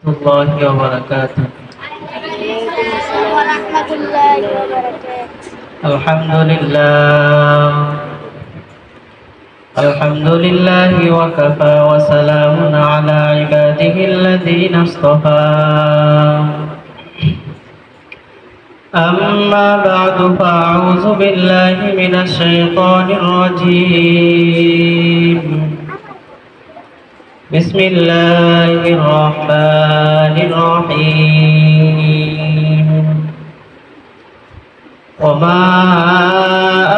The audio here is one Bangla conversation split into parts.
الله وبركاته. وعليكم السلام ورحمة الله وبركاته. الحمد لله الحمد لله وكفى وسلام على عباده الذين اصطفى. أما بعد فأعوذ بالله من الشيطان الرجيم. بسم الله الرحمن الرحيم. وما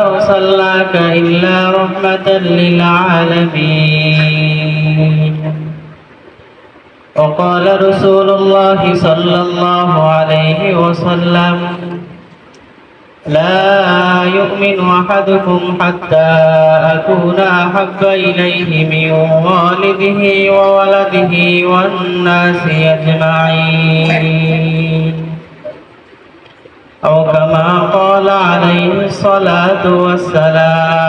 أرسلناك إلا رحمة للعالمين. وقال رسول الله صلى الله عليه وسلم: لا يؤمن أحدكم حتى أكون أحب إليه من والده وولده والناس أجمعين، أو كما قال عليه الصلاة والسلام.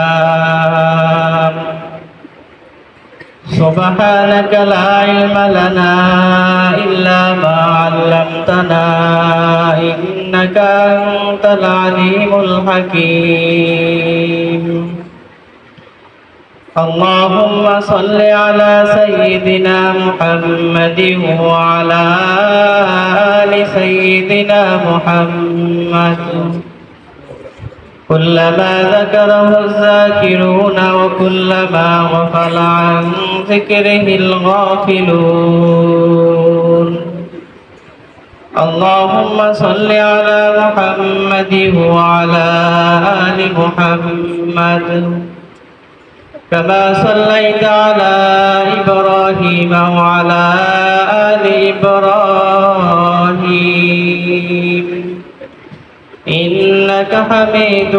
سبحانك لا علم لنا إلا ما علمتنا إنك أنت العليم الحكيم. اللهم صل على سيدنا محمد وعلى آل سيدنا محمد كلما ذكره الذاكرون وكلما غفل عن ذكره الغافلون. اللهم صل على محمد وعلى آل محمد كما صليت على إبراهيم وعلى آل إبراهيم إنك حميد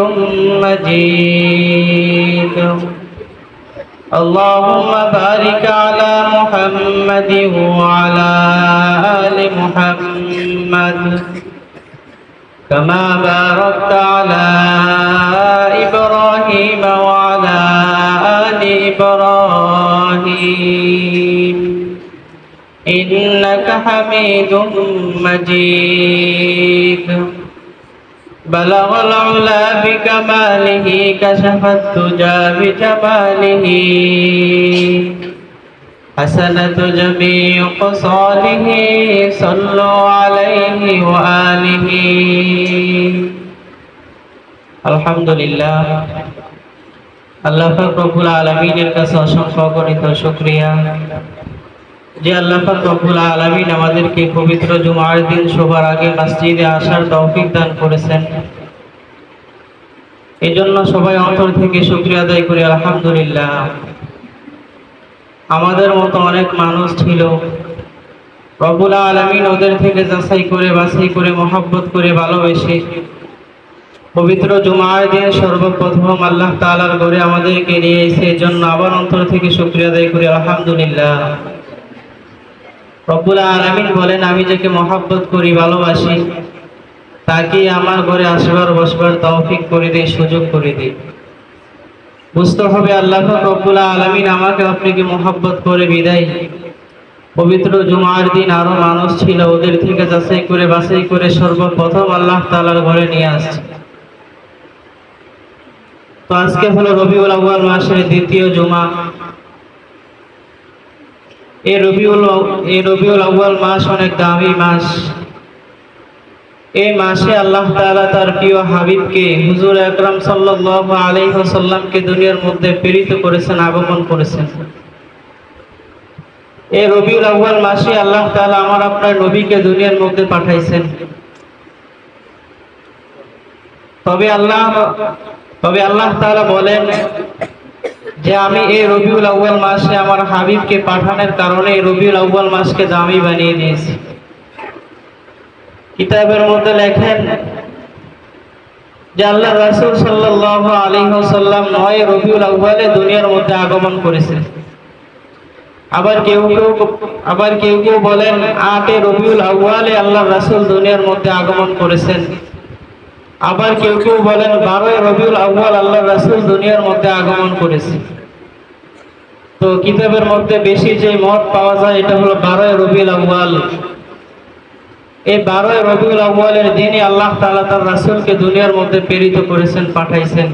مجيد. اللهم بارك على محمد وعلى آل محمد كما باركت على إبراهيم وعلى آل إبراهيم إنك حميد مجيد. بلغ العلا بكماله كشف الدجى بجماله حسنة جميع خصاله صلوا عليه وآله. আলহামদুলিল্লাহ, আল্লাহ পাক রব্বুল আলামিনের কাছে অসংখ্য অগণিত শুকরিয়া যে আল্লাহ পাক রব্বুল আলামিন আমাদেরকে পবিত্র জুমার দিন সবার আগে মসজিদে আসার তৌফিক দান করেছেন। এজন্য সবাই অন্তর থেকে শুকরিয়া আদায় করি আলহামদুলিল্লাহ। আমাদের মতো অনেক মানুষ ছিল, রব্বুল আলামিন ওদের থেকে যাচাই করে বাছাই করে মহব্বত করে ভালোবেসে পবিত্র জুমার দিন সর্বপ্রথম আল্লাহ তাআলার ঘরে আমাদেরকে নিয়ে এসে এজন্য আবার অন্তর থেকে শুকরিয়া আদায় করি আলহামদুলিল্লাহ। রব্বুল আলামিন বলেন, আমি যাকে মহব্বত করি ভালোবাসি তাকে আমার ঘরে আসবার বসবার তৌফিক করে দেই, সুযোগ করে দেই। বুঝতে হবে আল্লাহ রব্বুল আলামিন আমাকে আপনাকে মহব্বত করে বিদায় পবিত্র জুমার দিন আরো মানুষ ছিল, ওদের থেকে যাচাই করে বাছাই করে সর্বপ্রথম আল্লাহ তাআলার ঘরে নিয়ে আসছে। তো আজকে হলো রবিউল আউয়াল মাসের দ্বিতীয় জুমা। এই রবিউল আউয়াল মাস অনেক দামি মাস। এই মাসে আল্লাহ তাআলা তার প্রিয় হাবিবকে হুজুর আকরাম সাল্লাল্লাহু আলাইহি ওয়াসাল্লামকে দুনিয়ার মধ্যে প্রেরিত করেছেন, আগমন করেছেন। এই রবিউল আউয়াল মাসে আল্লাহ তাআলা আমার আপনার নবীকে দুনিয়ার মধ্যে পাঠাইছেন। তবে আল্লাহ তাআলা বলেন যে আমি এই রবিউল আউয়াল মাসে আমার হাবিবকে পাঠানোর কারণে এই রবিউল আউয়াল মাসকে দামি বানিয়ে দিয়েছি। কিতাবের মধ্যে লেখেন যে আল্লাহ রাসূল সাল্লাল্লাহু আলাইহি ওয়াসাল্লাম ৯ রবিউল আউয়ালে দুনিয়ার মধ্যে আগমন করেছেন। আবার কেউ কেউ বলেন ৮ রবিউল আউয়ালে আল্লাহ রাসূল দুনিয়ার মধ্যে আগমন করেছেন। আবার কেউ কেউ বলেন ১২ রবিউল আউয়াল আল্লাহ রাসূল দুনিয়ার মধ্যে আগমন করেছে। তো কিতাবের মধ্যে বেশি যে মত পাওয়া যায় এটা হলো 12 রবিউল আউয়াল। এই 12 রবিউল আউয়ালের দিনে আল্লাহ তাআলা তার রাসূলকে দুনিয়ার মধ্যে প্রেরিত করেছেন, পাঠাইছেন।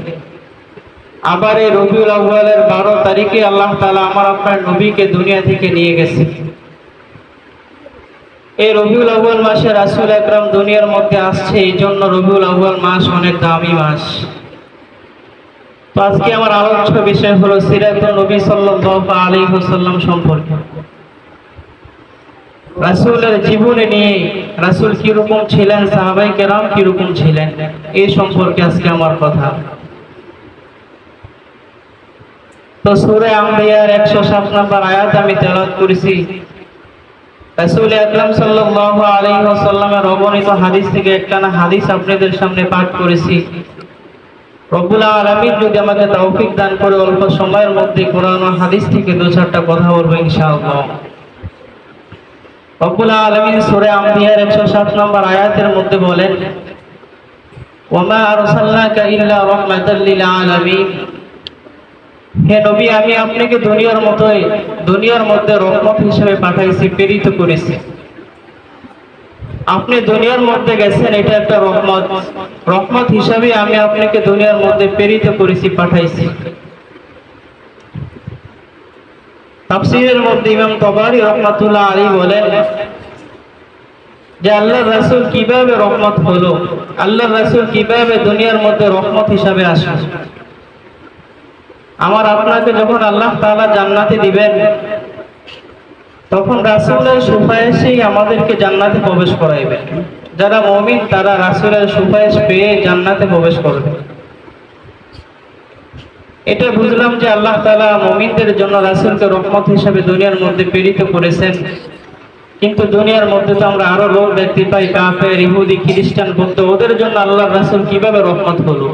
আবার এই রবিউল আউয়ালের 12 তারিখে আল্লাহ তাআলা আমার আপনার নবীকে দুনিয়া থেকে নিয়ে গেছে। এই রবিউল আউয়াল মাসে রাসূল আকরাম দুনিয়ার মধ্যে আসছে, এই জন্য রবিউল আউয়াল মাস অনেক দামি মাস। তো আজকে আমার আলোচ্য বিষয় হলো সিরাতুন নবী সাল্লাল্লাহু আলাইহি ওয়াসাল্লাম সম্পর্কে। রাসূলের জীবনে নিয়ে, রাসূল কি রকম ছিলেন, সাহাবায়ে কেরাম কি রকম ছিলেন, এই সম্পর্কে আজকে আমার কথা। তো সূরা আম্বিয়ার 107 নম্বর আয়াত আমি তেলাওয়াত করেছি। রাসূল আকরাম সাল্লাল্লাহু আলাইহি ওয়াসাল্লামের অগণিত হাদিস থেকে একটানা হাদিস আপনাদের সামনে পাঠ করেছি। রব্বুল আলামিন যদি আমাকে তৌফিক দান করে অল্প সময়ের মধ্যে কোরআন ও হাদিস থেকে দু চারটা কথা বলবো ইনশাআল্লাহ। রব্বুল আলামিন সূরা আম্বিয়ার 107 নম্বর আয়াতের মধ্যে বলেন, ওয়ামা আরসালনাকা ইল্লা রাহমাতাল লিল আলামিন। হে নবী, আমি আপনাকে দুনিয়ার মধ্যে রহমত হিসেবে পাঠাইছি, প্রেরিত করেছি। আপনি দুনিয়ার মধ্যে গেছেন, এটা একটা রহমত। রহমত হিসাবে আমি আপনাকে দুনিয়ার মধ্যে প্রেরিত করেছি, পাঠাইছি। তাফসীরের মধ্যে ইমাম তাবারী রাহমাতুল্লাহ আলাইহি বলেন যে আল্লাহর রাসূল কিভাবে রহমত হলো, আল্লাহর রাসূল কিভাবে দুনিয়ার মধ্যে রহমত হিসাবে আসেন। আমার আপনাকে যখন আল্লাহ তাআলা জান্নাতে দিবেন, তখন রাসূলের সুপারিশেই আমাদেরকে জান্নাতে প্রবেশ করাইবেন। যারা মুমিন তারা রাসূলের সুপারিশ পেয়ে জান্নাতে প্রবেশ করবে। এটা বুঝলাম যে আল্লাহ তাআলা মুমিনদের জন্য রাসূলকে রহমত হিসেবে দুনিয়ার মধ্যে প্রেরিত করেছেন। কিন্তু দুনিয়ার মধ্যে তো আমরা আরো লোক দেখতে পাই, কাফের, ইহুদি, খ্রিস্টান, বৌদ্ধ, ওদের জন্য আল্লাহর রাসূল কিভাবে রহমত হলো।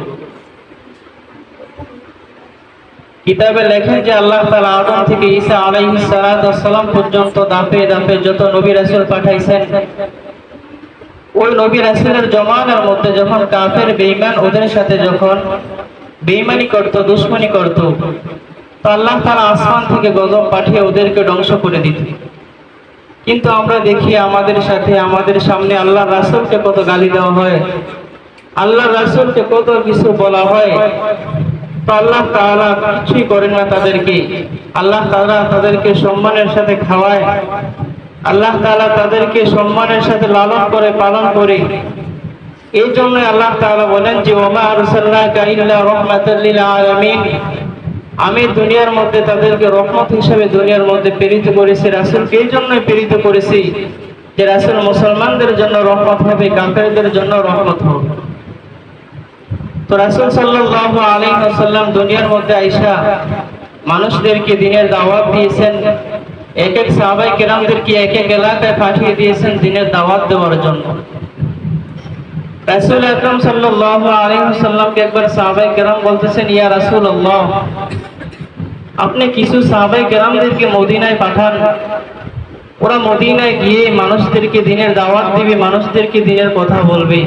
কিতাবে লেখেন যে আল্লাহ তাআলা আদম থেকে ঈসা আলাইহিস সালাম পর্যন্ত ধাপে ধাপে যত নবী রাসূল পাঠাইছেন, ওই নবী রাসূলের জমানার মধ্যে যখন কাফের বেঈমান ওদের সাথে যখন বেঈমানি করত, দুশমনি করত, তো আল্লাহ তাআলা আসমান থেকে গজব পাঠিয়ে ওদেরকে ধ্বংস করে দিত। কিন্তু আমরা দেখি আমাদের সাথে, আমাদের সামনে আল্লাহর রাসূলকে কত গালি দেওয়া হয়, আল্লাহর রাসূলকে কত কিছু বলা হয়। তো আল্লাহ তাআলা কিছুই করেন না তাদেরকে। আল্লাহ তাআলা তাদেরকে সম্মানের সাথে খাওয়ায়, আল্লাহ তাআলা তাদেরকে সম্মানের সাথে লালন করে, পালন করে। এই জন্য আল্লাহ তাআলা বলেন যে ওমা আরসালনাকা ইল্লা রাহমাতাল লিল আলামিন। আমি দুনিয়ার মধ্যে তাদেরকে রহমত হিসেবে দুনিয়ার মধ্যে প্রেরিত করেছি। রাসূলকে এই জন্যই প্রেরিত করেছি যে রাসূল মুসলমানদের জন্য রহমত হবে, কাফেরদের জন্য রহমত হবে। তো রাসূল সাল্লাল্লাহু আলাইহি ওয়াসাল্লাম দুনিয়ার মধ্যে আইসা মানুষদেরকে দ্বীনের দাওয়াত দিয়েছেন। এক এক সাহাবায়ে কেরামদেরকে এক এক এলাকায় পাঠিয়ে দিয়েছেন দ্বীনের দাওয়াত দেওয়ার জন্য। রাসূল আকরাম সাল্লাল্লাহু আলাইহি ওয়াসাল্লামকে একবার সাহাবায়ে কেরাম বলতেছেন, ইয়া রাসূলুল্লাহ, আপনি কিছু সাহাবায়ে কেরামদেরকে মদিনায় পাঠান, ওরা মদিনায় গিয়ে মানুষদেরকে দ্বীনের দাওয়াত দিবে, মানুষদেরকে দ্বীনের কথা বলবে।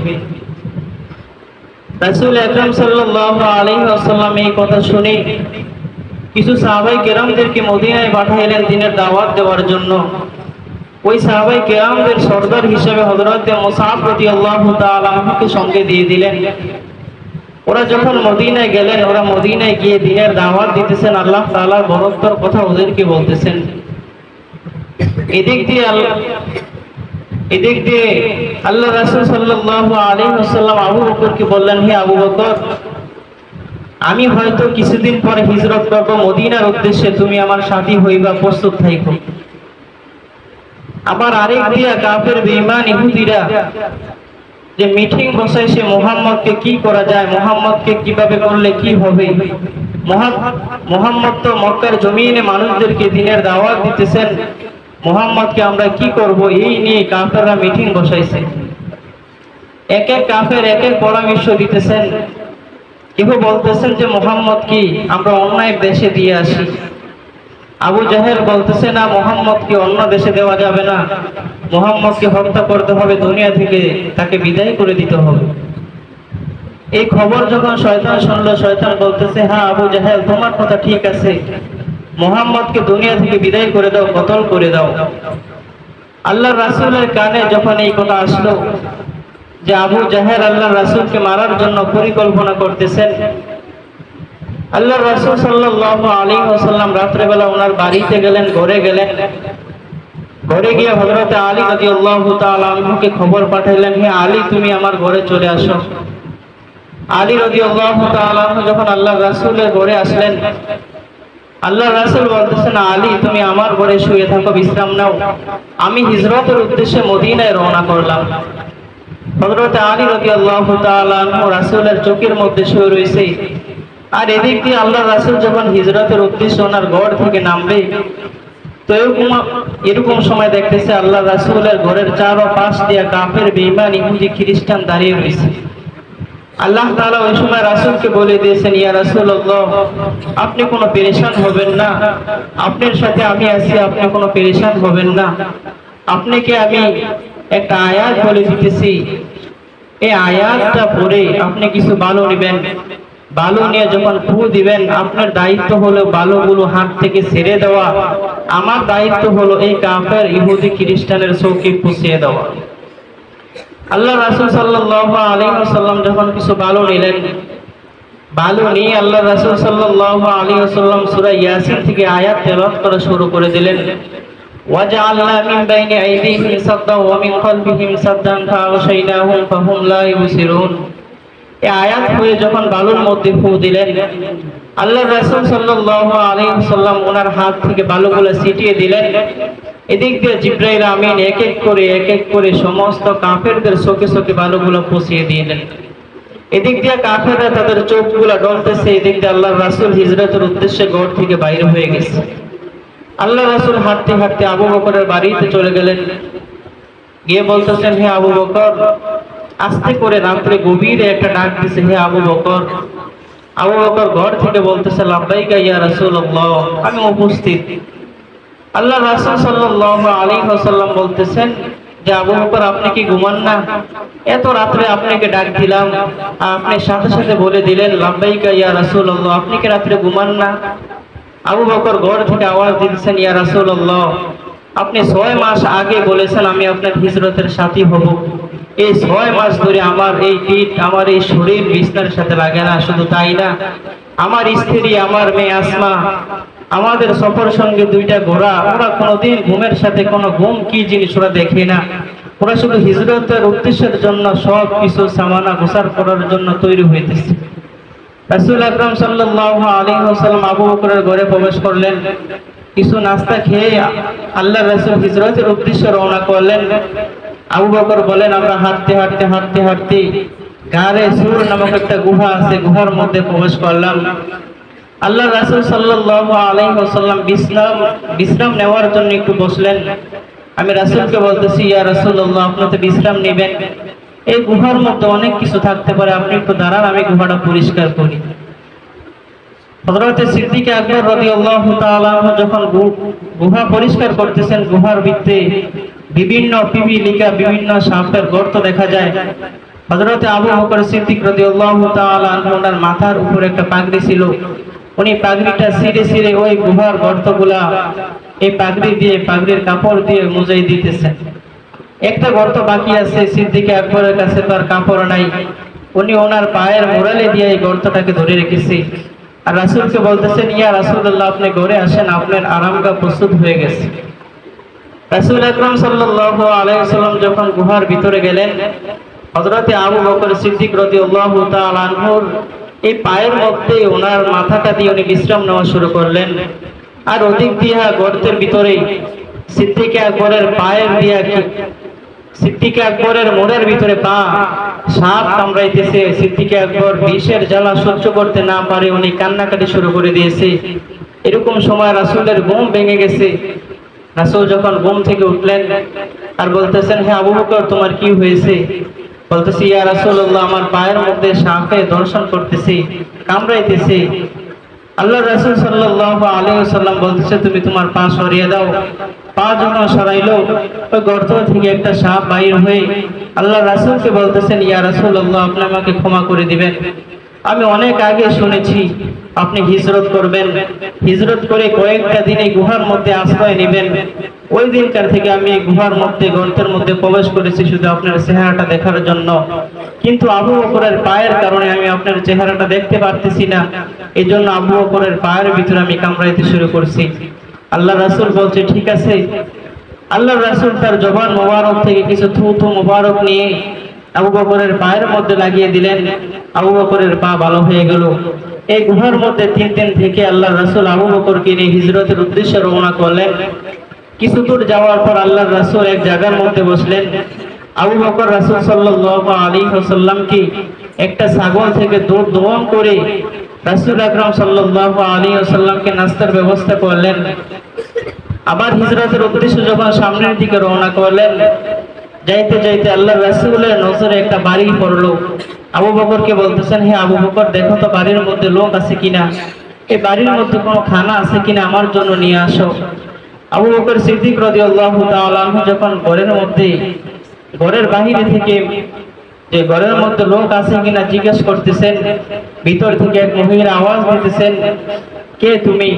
রাসূল আকরাম সাল্লাল্লাহু আলাইহি ওয়াসাল্লাম এই কথা শুনে কিছু সাহাবায়ে কেরামদেরকে মদিনায় পাঠাইলেন দ্বীনের দাওয়াত দেওয়ার জন্য। ওই সাহাবায়ে কেরামদের সরদার হিসেবে হযরত মুসআব রাদিয়াল্লাহু তাআলা আনহুকে সঙ্গে দিয়ে দিলেন। ওরা যখন মদিনায় গেলেন, ওরা মদিনায় গিয়ে দ্বীনের দাওয়াত দিতেছেন, আল্লাহ তাআলার বরকতের কথা ওদেরকে বলতেছেন। এদিক দিয়ে আল্লাহ রাসূল সাল্লাল্লাহু আলাইহি ওয়াসাল্লাম আবু বকরকে বললেন, হে আবু বকর, আমি হয়তো কিছুদিন পরে হিজরত করব মদিনার উদ্দেশ্যে, তুমি আমার সাথী হইবা, প্রস্তুত থাকো। আবার আরেক দিয়া কাফের বেঈমান ইহুদিরা যে মিটিং বসাইছে মুহাম্মদকে কি করা যায়, মুহাম্মদকে কিভাবে করলে কি হবে। মুহাম্মদ তো মক্কার জমিনে মানুষদেরকে দ্বীনের দাওয়াত দিতেছেন, মুহাম্মদকে আমরা কি করব, এই নিয়ে কাফেররা মিটিং বসাইছে। এক এক কাফের এক এক পরামর্শ দিতেছেন। কেউ বলতেছেন যে মুহাম্মদ কি আমরা অন্য এক দেশে দিয়ে আসি। আবু জাহেল বলতেছে না, মুহাম্মদকে অন্য দেশে দেওয়া যাবে না, মুহাম্মদকে হত্যা করতে হবে, দুনিয়া থেকে তাকে বিদায় করে দিতে হবে। এই খবর যখন শয়তান শুনলো, শয়তান বলতেছে, হ্যাঁ আবু জাহেল, তোমার কথা ঠিক আছে, মুহাম্মদকে দুনিয়া থেকে বিদায় করে দাও, কতল করে দাও। আল্লাহ রাসূলের কানে যখন এই কথা আসলো যে আবু জাহেল আল্লাহ রাসূলকে মারার জন্য পরিকল্পনা করতেছেন, আল্লাহ রাসূল সাল্লাল্লাহু আলাইহি ওয়াসাল্লাম রাত্রেবেলা ওনার বাড়িতে গেলেন, ঘরে গেলেন। ঘরে গিয়ে হযরত আলী রাদিয়াল্লাহু তাআলা আনহুকে খবর পাঠালেন, হে আলী, তুমি আমার ঘরে চলে আসো। আলী রাদিয়াল্লাহু তাআলা আনহু যখন আল্লাহ রাসূলের ঘরে আসলেন, আল্লাহ রাসূল বলতেছেন, আলী, তুমি আমার ঘরে শুয়ে থাকো, বিশ্রাম নাও, আমি হিজরতের উদ্দেশ্যে মদিনায় রওনা করলাম। হযরত আলী রাদিয়াল্লাহু তাআলা আনহু রাসূলের চোখের মধ্যে শুয়ে রয়েছে, আর এদিক দিয়ে আল্লাহ রাসূল যখন হিজরতের উদ্দেশ্যে ওনার ঘর থেকে নামবে, তো এরকম সময় দেখতেছে আল্লাহ রাসূলের ঘরের চারো পাশ দিয়ে কাফের, বেঈমান, ইহুদি, খ্রিস্টান দাঁড়িয়ে রয়েছে। আল্লাহ তাআলা ওই সময় রাসূলকে বলে দিয়েছেন, ইয়া রাসূলুল্লাহ, আপনি কোনো পেরেশান হবেন না, আপনার সাথে আমি আছি, আপনি কোনো পেরেশান হবেন না। আপনাকে আমি একটা আয়াত বলে দিতেছি, এই আয়াতটা পড়ে আপনি কিছু বালু নেবেন, বালু নিয়ে যখন ফু দিবেন, আপনার দায়িত্ব হলো বালুগুলো হাত থেকে ছেড়ে দেওয়া, আমার দায়িত্ব হলো এই কাফের, ইহুদি, খ্রিস্টানের চৌকি পুষিয়ে দেওয়া। আল্লাহ রাসূল সাল্লাল্লাহু আলাইহি ওয়াসাল্লাম যখন কিছু বালু নিলেন, বালু নিয়ে আল্লাহ রাসূল সাল্লাল্লাহু আলাইহি ওয়াসাল্লাম সূরা ইয়াসিন থেকে আয়াত তেলাওয়াত করা শুরু করে দিলেন। ওয়াজআলনা মিন বাইনি আইদিহিম সাদ্দান ওয়া মিন খালফিহিম সাদ্দান ফাআগশাইনাহুম ফাহুম লা ইউবসিরুন। এই আয়াত হয়ে যখন বালুর মধ্যে ফু দিলেন, আল্লাহ রাসূল সাল্লাল্লাহু আলাইহি ওয়াসাল্লাম ওনার হাত থেকে বালুগুলো ছিটিয়ে দিলেন। এদিক দিয়ে জিবরাইল আমিন এক এক করে সমস্ত কাফেরদের চোখে চোখে বালুগুলো পৌঁছিয়ে দিলেন। এদিক দিয়ে কাফেররা তাদের চোখগুলো ডলতেছে, এদিক দিয়ে আল্লাহ রাসূল হিজরতের উদ্দেশ্যে ঘর থেকে বাইরে হয়ে গেছে। আল্লাহ রাসূল হাঁটতে হাঁটতে আবু বকরের বাড়িতে চলে গেলেন, গিয়ে বলতেছেন, হে আবু বকর, আস্তে করে রাত্রে গভীরে একটা ডাক দিছে, হে আবু বকর। আবু বকর ঘর থেকে বলতেছে, লাব্বাইকা ইয়া রাসূলুল্লাহ, আমি উপস্থিত। আল্লাহ রাসূল সাল্লাল্লাহু আলাইহি ওয়াসাল্লাম বলতেছেন যে আবু বকর, আপনি কি ঘুমান না? এত রাত্রে আপনাকে ডাক দিলাম, আপনি সাথে সাথে বলে দিলেন লাব্বাইকা ইয়া রাসূলুল্লাহ, আপনি কি রাত্রে ঘুমান না? আবু বকর ঘর থেকে আওয়াজ দিচ্ছেন, ইয়া রাসূলুল্লাহ, আপনি 6 মাস আগে বলেছেন আমি আপনার হিজরতের সাথী হব। এই 6 মাস ধরে আমার এই পিঠ, আমার এই শরীর বিছানার সাথে লাগে না। শুধু তাই না, আমার স্ত্রী, আমার মেয়ে আসমা, আমাদের সফর সঙ্গে 2টা ঘোড়া, ওরা কোনোদিন ঘুমের সাথে কোনো ঘুম কি জিনিস ওরা দেখে না। ওরা শুধু হিজরতের উদ্দেশ্যের জন্য সব কিছু সামানা গোছার করার জন্য তৈরি হইতেছে। রাসূল আকরাম সাল্লাল্লাহু আলাইহি ওয়াসাল্লাম আবু বকরের ঘরে প্রবেশ করলেন, কিছু নাস্তা খেয়ে আল্লাহ রাসূল হিজরতের উদ্দেশ্যে রওনা করলেন। আবু বকর বলেন, আমরা হাঁটতে গারে সুর নামক একটা গুহা আছে, গুহার মধ্যে প্রবেশ করলাম। আল্লাহ রাসূল সাল্লাল্লাহু আলাইহি ওয়াসাল্লাম বিশ্রাম নেওয়ার জন্য একটু বসলেন। আমি রাসূলকে বলতেছি, ইয়া রাসূলুল্লাহ, আপনি তো বিশ্রাম নেবেন, এই গুহার মধ্যে অনেক কিছু থাকতে পারে, আপনি একটু দাঁড়ান, আমি গুহাটা পরিষ্কার করি। হযরত সিদ্দিক আকবর রাদিয়াল্লাহু তাআলা যখন গুহা পরিষ্কার করতেছেন, গুহার ভিতরে বিভিন্ন পিপিলিকা, বিভিন্ন সাপের গর্ত দেখা যায়। হযরত আবু বকর সিদ্দিক রাদিয়াল্লাহু তাআলা ওনার মাথার উপরে একটা পাগড়ি ছিল, উনি পাগড়িটা ছিঁড়ে ওই গুহার গর্তগুলা এই পাগড়ির কাপড় দিয়ে মুজাই দিতেছেন। একটা গর্ত বাকি আছে, সিদ্দিক আকবরের কাছে তার কাপড় নাই, উনি ওনার পায়ের মোড়ালে দিয়ে এই গর্তটাকে ধরে রেখেছে। আর রাসূলকে বলতেছেন, ইয়া রাসূলুল্লাহ, আপনি ঘরে আসেন, আপনার আরামগাহ প্রস্তুত হয়ে গেছে। রাসূল আকরাম সাল্লাল্লাহু আলাইহি ওয়াসাল্লাম যখন গুহার ভিতরে গেলেন, হযরত আবু বকর সিদ্দিক রাদিয়াল্লাহু তাআলা আনহুর এই পায়ের মধ্যে ওনার মাথাটা দিয়ে উনি বিশ্রাম নেওয়া শুরু করলেন। আর ওদিক দিয়া গর্তের ভিতরে সিদ্দিক আকবরের সিদ্দিক আকবরের মোড়ের ভিতরে পা সাপ কামড়াইতেছে। সিদ্দিক আকবর বিষের জ্বালা সহ্য করতে না পারে উনি কান্নাকাটি শুরু করে দিয়েছে। এরকম সময় রাসূলের ঘুম ভেঙে গেছে। রাসূল যখন ঘুম থেকে উঠলেন আর বলতেছেন, হে আবু বকর, তোমার কি হয়েছে? বলতেছি, ইয়া রাসূলুল্লাহ, আমার পায়ের মধ্যে সাপে দর্শন করতেছি, কামড়াইতেছে। আল্লাহ রাসূল সাল্লাল্লাহু আলাইহি ওয়াসাল্লাম বলতেছে, তুমি তোমার পা সরিয়ে দাও। পা যখন সরাইলো, ওই গর্ত থেকে একটা সাপ বাইর হয়ে আল্লাহ রাসূলকে বলতেছেন, ইয়া রাসূলুল্লাহ, আপনি আমাকে ক্ষমা করে দিবেন। আমি অনেক আগে শুনেছি আপনি হিজরত করবেন, হিজরত করে কয়েকটা দিন এই গুহার মধ্যে আশ্রয় নেবেন। ওই দিনকার থেকে আমি এই গুহার মধ্যে গর্তের মধ্যে প্রবেশ করেছি শুধু আপনার চেহারাটা দেখার জন্য, কিন্তু আবু বকরের পায়ের কারণে আমি আপনার চেহারাটা দেখতে পারতেছি না, এই জন্য আবু বকরের পায়ের ভিতরে আমি কামড়াইতে শুরু করছি। আল্লাহ রাসূল বলছে ঠিক আছে। আল্লাহ রাসূল তার জবান মোবারক থেকে কিছু থুথু মোবারক নিয়ে আবু বকরের পায়ের মধ্যে লাগিয়ে দিলেন। আবু বকরের পা ভালো হয়ে গেল। এই গুহার মধ্যে 3 দিন থেকে আল্লাহ রাসূল আবু বকরকে নিয়ে হিজরতের উদ্দেশ্যে রওনা করলেন। কিছু দূর যাওয়ার পর আল্লাহ রাসূল এক জায়গার মধ্যে বসলেন। আবু বকর রাসূল সাল্লাল্লাহু আলাইহি ওয়াসাল্লামকে একটা ছাগল থেকে দুধ দোহন করে রাসূল আকরাম সাল্লাল্লাহু আলাইহি ওয়াসাল্লামকে নাস্তার ব্যবস্থা করলেন। আবার হিজরতের উদ্দেশ্যে যখন সামনের দিকে রওনা করলেন, যাইতে যাইতে আল্লাহ রাসূলের নজরে একটা বাড়ি পড়লো। আবু বকরকে বলতেছেন, হে আবু বকর, দেখো তো বাড়ির মধ্যে লোক আছে কিনা, এই বাড়ির মধ্যে কোনো খানা আছে কিনা আমার জন্য নিয়ে আসো। আবু বকর সিদ্দিক রাদিয়াল্লাহু তাআলা আনহু যখন ঘরের বাহিরে থেকে যে ঘরের মধ্যে লোক আছে কিনা জিজ্ঞেস করতেছেন, ভিতর থেকে এক মহিলা আওয়াজ দিতেছেন, কে তুমি?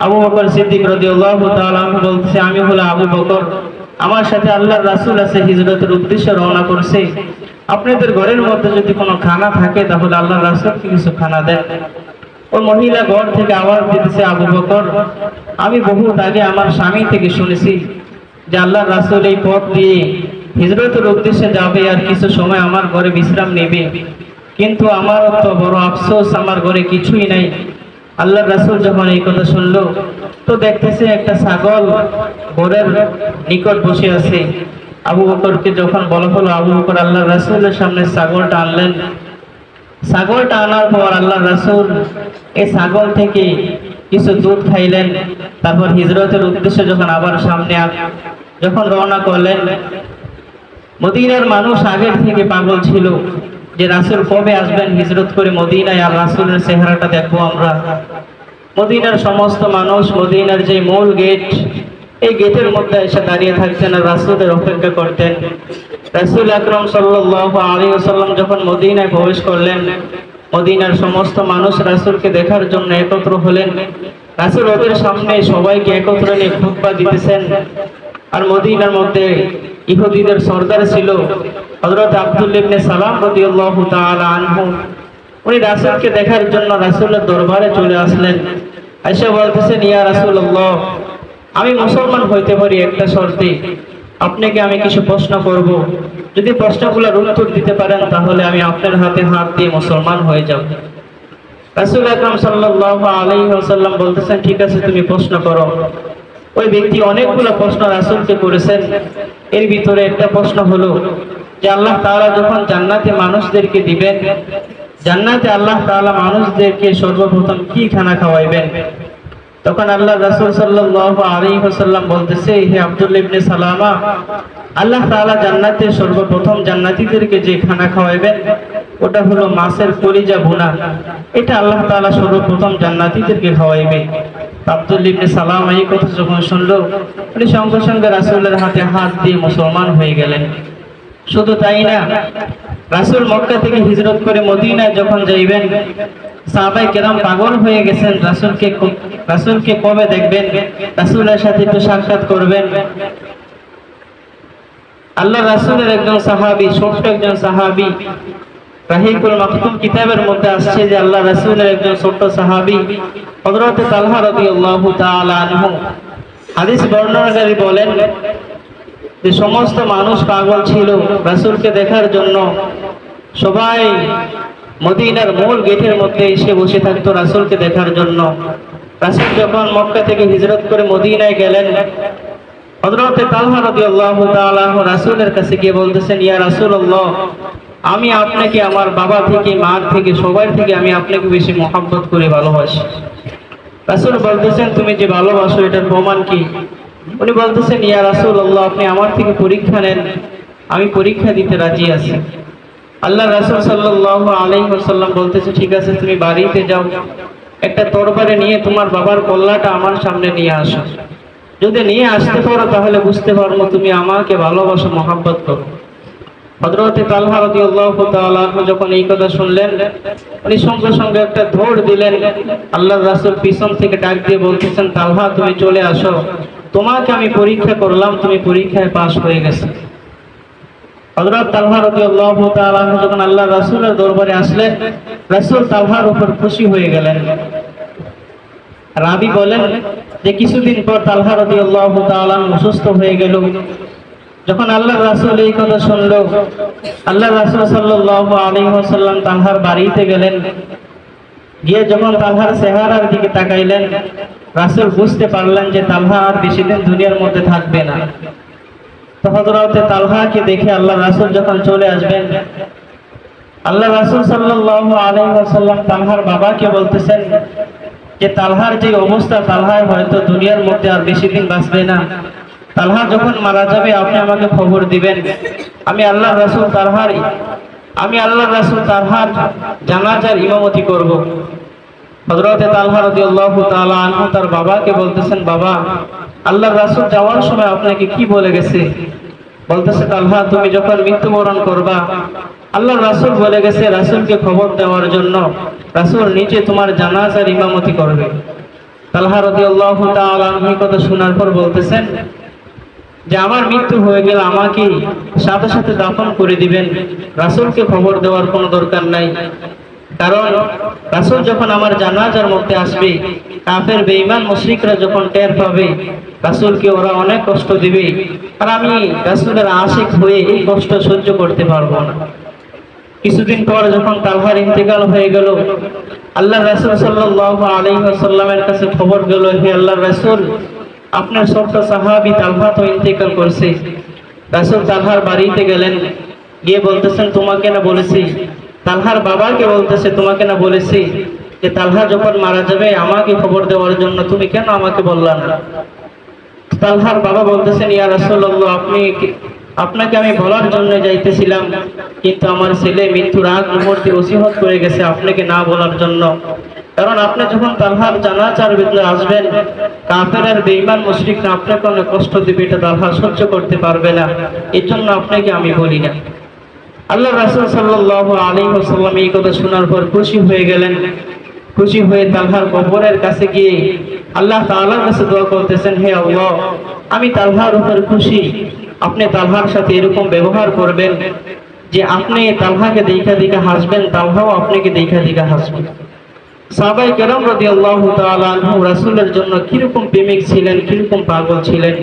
আবু বকর সিদ্দিক রাদিয়াল্লাহু তাআলা আনহু বলতেছে, আমি হলো আবু বকর, আমার সাথে আল্লাহর রাসূল আছে, হিজরতের উদ্দেশ্যে রওনা করছে। আপনাদের ঘরের মধ্যে যদি কোনো খানা থাকে তাহলে আল্লাহর রাসূলকে কিছু খানা দেন। ওই মহিলা ঘর থেকে আওয়াজ দিতেছে, আবু বকর, আমি বহুত আগে আমার স্বামী থেকে শুনেছি যে আল্লাহর রাসূল এই পথ দিয়ে হিজরতের উদ্দেশ্যে যাবে আর কিছু সময় আমার ঘরে বিশ্রাম নেবে, কিন্তু আমার তো বড় আফসোস, আমার ঘরে কিছুই নাই। আল্লাহর রাসূল যখন এই কথা শুনলো তো দেখতেছে একটা ছাগল ঘরের নিকট বসে আছে। আবু বকরকে যখন বলা হলো, আবু বকর আল্লাহর রাসূলের সামনে ছাগলটা আনলেন। ছাগলটা আনার পর আল্লাহর রাসূল এই ছাগল থেকে কিছু দুধ খাইলেন। তারপর হিজরতের উদ্দেশ্যে যখন আবার সামনে যখন রওনা করলেন, মদিনার মানুষ আগের থেকে পাগল ছিল যে রাসূল কবে আসবেন হিজরত করে মদিনায়, আর রাসূলের চেহারাটা দেখবো আমরা। মদিনার সমস্ত মানুষ মদিনার যে মূল গেট, এই গেটের মধ্যে এসে দাঁড়িয়ে থাকতেন আর রাসূলের অপেক্ষা করতেন। রাসূল আকরাম সাল্লাল্লাহু আলাইহি ওয়াসাল্লাম যখন মদিনায় প্রবেশ করলেন, মদিনার সমস্ত মানুষ রাসূলকে দেখার জন্য একত্র হলেন। রাসূল ওদের সামনে সবাইকে একত্র নিয়ে খুতবা দিতেছেন। আর মদিনার মধ্যে ইহুদিদের সরদার ছিল হযরত আব্দুল্লাহ ইবনে সালাম রাদিয়াল্লাহু তাআলা আনহু। উনি রাসূলকে দেখার জন্য রাসূলের দরবারে চলে আসলেন। আয়েশা বলতেছেন, ইয়া রাসূলুল্লাহ, আমি মুসলমান হইতে পারি একটা শর্তে, আপনাকে আমি কিছু প্রশ্ন করব, যদি প্রশ্নগুলোর উত্তর দিতে পারেন তাহলে আমি আপনার হাতে হাত দিয়ে মুসলমান হয়ে যাব। রাসূল আকরাম সাল্লাল্লাহু আলাইহি ওয়াসাল্লাম বলতেছেন, ঠিক আছে, তুমি প্রশ্ন করো। ওই ব্যক্তি অনেকগুলো প্রশ্ন রাসূলকে করেছেন। এর ভিতরে একটা প্রশ্ন হলো যে আল্লাহ তাআলা যখন জান্নাতে মানুষদেরকে দিবেন, জান্নাতে আল্লাহ তাআলা মানুষদেরকে সর্বপ্রথম কি খানা খাওয়াইবেন? তখন আল্লাহ রাসূল সাল্লাল্লাহু আলাইহি ওয়াসাল্লাম বলতেছে, হে আব্দুল্লাহ ইবনে সালামা, আল্লাহ তাআলা জান্নাতে সর্বপ্রথম জান্নাতীদেরকে যে খানা খাওয়াইবেন ওটা হলো মাছের কলিজা ভুনা। এটা আল্লাহ তাআলা সর্বপ্রথম জান্নাতীদেরকে খাওয়াইবে। আব্দুল্লাহ ইবনে সালামা এই কথা যখন শুনলো, উনি সঙ্গে সঙ্গে রাসূলের হাতে হাত দিয়ে মুসলমান হয়ে গেলেন। শুধু তাই না, রাসূল মক্কা থেকে হিজরত করে মদিনায় যখন যাইবেন, সাহাবায়ে কেরাম পাগল হয়ে গেছেন রাসূলকে কবে দেখবেন, রাসূলের সাথে একটু সাক্ষাৎ করবেন। আল্লাহ রাসূলের একজন সাহাবী, ছোট্ট একজন সাহাবী, রাহিকুল মাকতুম কিতাবের মধ্যে আসছে যে আল্লাহ রাসূলের একজন ছোট্ট সাহাবী হযরত তালহা রাদিয়াল্লাহু তাআলা আনহু, হাদিস বর্ণনাকারী বলেন যে সমস্ত মানুষ পাগল ছিল রাসূলকে দেখার জন্য। সবাই মদিনার মূল গেটের মধ্যে এসে বসে থাকতো রাসূলকে দেখার জন্য। রাসূল যখন মক্কা থেকে হিজরত করে মদিনায় গেলেন, হযরত তালহা রাদিয়াল্লাহু তাআলা রাসূলের কাছে গিয়ে বলতেছেন, ইয়া রাসূলুল্লাহ, আমি আপনাকে আমার বাবা থেকে, মা থেকে, সবার থেকে আমি আপনাকে বেশি মহব্বত করে ভালোবাসি। রাসূল বলতেছেন, তুমি যে ভালোবাসো এটার প্রমাণ কি? উনি বলতেছেন, ইয়া রাসূলুল্লাহ, আপনি আমার থেকে পরীক্ষা নেন, আমি পরীক্ষা দিতে রাজি আছি। আল্লাহ রাসূল সাল্লাল্লাহু আলাইহি ওয়াসাল্লাম বলতেছে, ঠিক আছে, তুমি বাড়িতে যাও, একটা তরবারি নিয়ে তোমার বাবার কল্লাটা আমার সামনে নিয়ে আসো। যদি নিয়ে আসতে পারো তাহলে বুঝতে পারবো তুমি আমাকে ভালোবাসো, মহব্বত করো। হযরতে তালহা রাদিয়াল্লাহু তাআলা আনহু যখন এই কথা শুনলেন, উনি সঙ্গে সঙ্গে একটা দৌড় দিলেন। আল্লাহর রাসূল পিছন থেকে ডাক দিয়ে বলতেছেন, তালহা তুমি চলে আসো, তোমাকে আমি পরীক্ষা করলাম, তুমি পরীক্ষায় পাশ হয়ে গেছো। হযরত তালহা রাদিয়াল্লাহু তাআলা আনহু যখন আল্লাহর রাসূলের দরবারে আসলেন, রাসূল তালহার উপর খুশি হয়ে গেলেন। রাবী বলেন যে কিছুদিন পর তালহা রাদিয়াল্লাহু তাআলা অসুস্থ হয়ে গেল। যখন আল্লাহর রাসূল এই কথা শুনল, আল্লাহর রাসূল সাল্লাল্লাহু আলাইহি ওয়াসাল্লাম তালহার বাড়িতে গেলেন। গিয়ে যখন তালহার চেহারার দিকে তাকাইলেন, রাসূল বুঝতে পারলেন যে তালহা আর বেশি দিন দুনিয়ার মধ্যে থাকবে না। তো হযরতে তালহাকে দেখে আল্লাহর রাসূল যখন চলে আসবেন, আল্লাহর রাসূল সাল্লাল্লাহু আলাইহি ওয়াসাল্লাম তালহার বাবাকে বলতেছেন যে তালহার যে অবস্থা, তালহা হয়তো দুনিয়ার মধ্যে আর বেশি দিন বাঁচবে না। তালহা যখন মারা যাবে আপনি আমাকে খবর দিবেন, আমি আল্লাহর রাসূল তালহার জানাজার ইমামতি করব। হযরতে তালহা রাদিয়াল্লাহু তাআলা আনহু তার বাবাকে বলতেছেন, বাবা, আল্লাহর রাসূল যাওয়ার সময় আপনাকে কি বলে গেছে? বলতেছে, তালহা তুমি যখন মৃত্যুবরণ করবা, আল্লাহর রাসূল বলে গেছে রাসূলকে খবর দেওয়ার জন্য, রাসূল নিজে তোমার জানাজার ইমামতি করবে। তালহা রাদিয়াল্লাহু তাআলা আনহু কথা শোনার পর বলতেছেন যে আমার মৃত্যু হয়ে গেলে আমাকে সাথে সাথে দাফন করে দিবেন, রাসূলকে খবর দেওয়ার কোনো দরকার নাই। কারণ রাসূল যখন আমার জানাজার মধ্যে আসবে, কাফের বেঈমান মুশরিকরা যখন টের পাবে রাসূলকে ওরা অনেক কষ্ট দিবে, আর আমি রাসূলের আশিক হয়ে এই কষ্ট সহ্য করতে পারবো না। কিছুদিন পর যখন তালহার ইন্তেকাল হয়ে গেল, আল্লাহর রাসূল সাল্লাল্লাহু আলাইহি ওয়াসাল্লামের কাছে খবর গেল, হে আল্লাহর রাসূল, আপনার ছোট্ট সাহাবী তালহা তো ইন্তেকাল করছে। রাসূল তালহার বাড়িতে গেলেন, গিয়ে বলতেছেন, তোমাকে না বলেছি? তালহার বাবাকে বলতেছে, তোমাকে না বলেছি যে তালহা যখন মারা যাবে আমাকে খবর দেওয়ার জন্য, তুমি কেন আমাকে বললা না? তালহার বাবা বলতেছেন, ইয়া রাসূলুল্লাহ, আপনাকে আমি বলার জন্য যাইতেছিলাম, কিন্তু আমার ছেলে মৃত্যুর আগ মুহূর্তে ওসিয়ত করে গেছে আপনাকে না বলার জন্য। কারণ আপনি যখন তালহার জানাজার ভিতরে আসবেন, কাফের আর বেঈমান মুশরিকরা আপনাকে অনেক কষ্ট দিবে, এটা তালহা সহ্য করতে পারবে না, এর জন্য আপনাকে আমি বলি না। আল্লাহ রাসূল সাল্লাল্লাহু আলাইহি ওয়াসাল্লাম এই কথা শোনার পর খুশি হয়ে গেলেন। খুশি হয়ে তালহার কবরের কাছে গিয়ে আল্লাহ তাআলার কাছে দোয়া করতেছেন, হে আল্লাহ, আমি তালহার উপর খুশি, আপনি তালহার সাথে এরকম ব্যবহার করবেন যে আপনি তালহাকে দেখা দেখা হাসবেন, তালহাও আপনাকে দেখা দেখা হাসবে। সাহাবায়ে কেরাম রাদিয়াল্লাহু তাআলা আনহু রাসূলের জন্য কিরকম প্রেমিক ছিলেন, কিরকম পাগল ছিলেন।